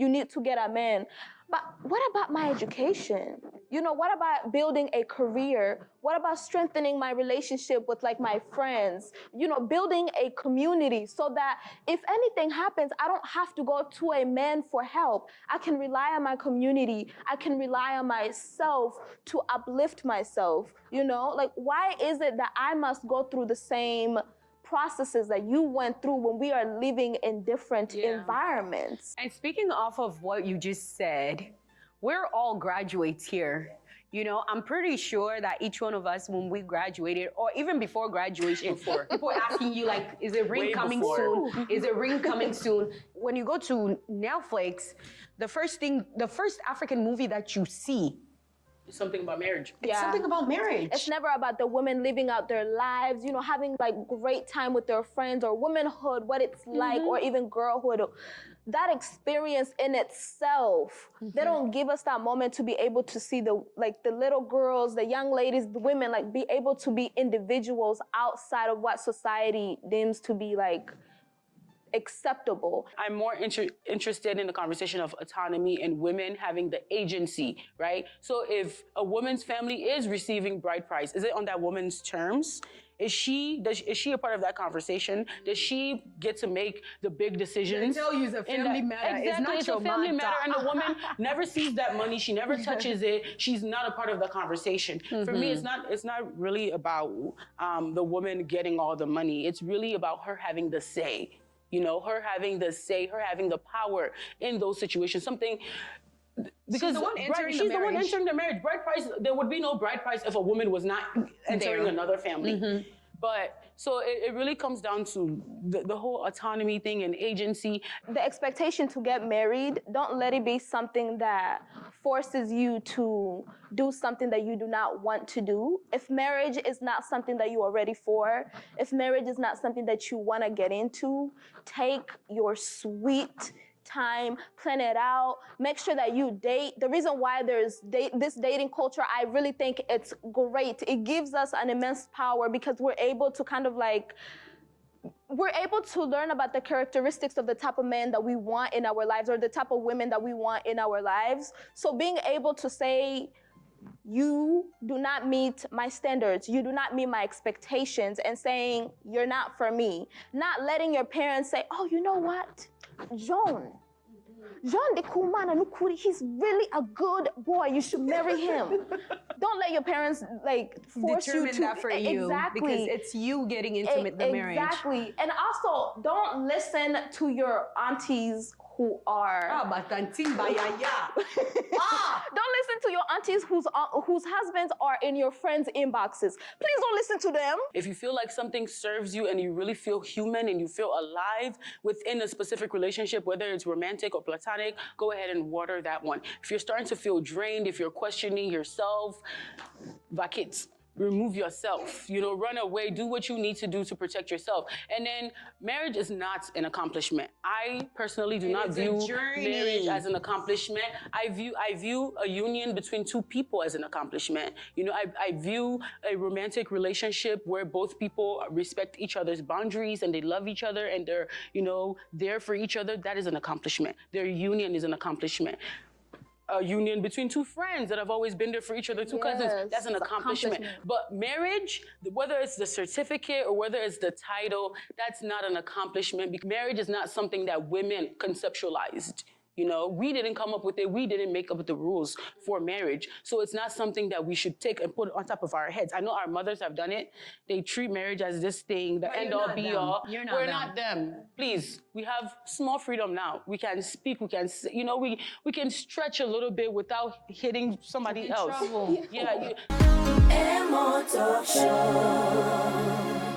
you need to get a man. But what about my education? What about building a career? What about strengthening my relationship with like my friends? Building a community so that if anything happens, I don't have to go to a man for help. I can rely on my community. I can rely on myself to uplift myself. Like, why is it that I must go through the same processes that you went through when we are living in different environments? And speaking off of what you just said, we're all graduates here. I'm pretty sure that each one of us, when we graduated, or even before graduation, people are asking you, like, is it ring coming soon? Is it ring coming soon? When you go to Netflix, the first African movie that you see, it's something about marriage. It's something about marriage. It's never about the women living out their lives, having like great time with their friends, or womanhood, what it's like, or even girlhood. That experience in itself, they don't give us that moment to be able to see the little girls, the young ladies, the women, like be able to be individuals outside of what society deems to be like acceptable. I'm more interested in the conversation of autonomy and women having the agency, right? So if a woman's family is receiving bride price, is it on that woman's terms? Is she a part of that conversation? Does she get to make the big decisions? They tell you it's a family matter. Exactly, it's a family matter, and the woman never sees that money. She never touches it. She's not a part of the conversation. For me, it's not really about the woman getting all the money. It's really about her having the say. Her having the say, her having the power in those situations. Because she's the one entering the marriage. Bride price, there would be no bride price if a woman was not entering another family. But so it really comes down to the whole autonomy thing and agency. The expectation to get married, don't let it be something that forces you to do something that you do not want to do. If marriage is not something that you are ready for, if marriage is not something that you want to get into, take your sweet time, plan it out, make sure that you date. The reason why there's this dating culture, I really think it's great. It gives us an immense power because we're able to learn about the characteristics of the type of men that we want in our lives, or the type of women that we want in our lives. So being able to say, you do not meet my standards, you do not meet my expectations, and saying, you're not for me. Not letting your parents say, oh, you know what? John the cool man, he's really a good boy. You should marry him. Don't let your parents force determine you to that for you. Exactly. Because it's you getting into the marriage. Exactly. And also, don't listen to your aunties who are. Don't listen to your aunties whose husbands are in your friends' inboxes. Please don't listen to them. If you feel like something serves you and you really feel human and you feel alive within a specific relationship, whether it's romantic or platonic, go ahead and water that one. If you're starting to feel drained, if you're questioning yourself, vacate. Remove yourself, run away, do what you need to do to protect yourself. And then marriage is not an accomplishment. I personally do not view marriage as an accomplishment. I view a union between two people as an accomplishment. I view a romantic relationship where both people respect each other's boundaries and they love each other and they're, there for each other. That is an accomplishment. Their union is an accomplishment. A union between two friends that have always been there for each other, two cousins, that's an accomplishment. But marriage, whether it's the certificate or whether it's the title, that's not an accomplishment. Because marriage is not something that women conceptualized. We didn't come up with it. We didn't make up the rules for marriage. So it's not something that we should take and put on top of our heads. I know our mothers have done it. They treat marriage as this thing, the end all be all. We're not them. Please, we have small freedom now. We can speak. We can, we can stretch a little bit without hitting somebody else. Trouble. Yeah. Emo Talk Show.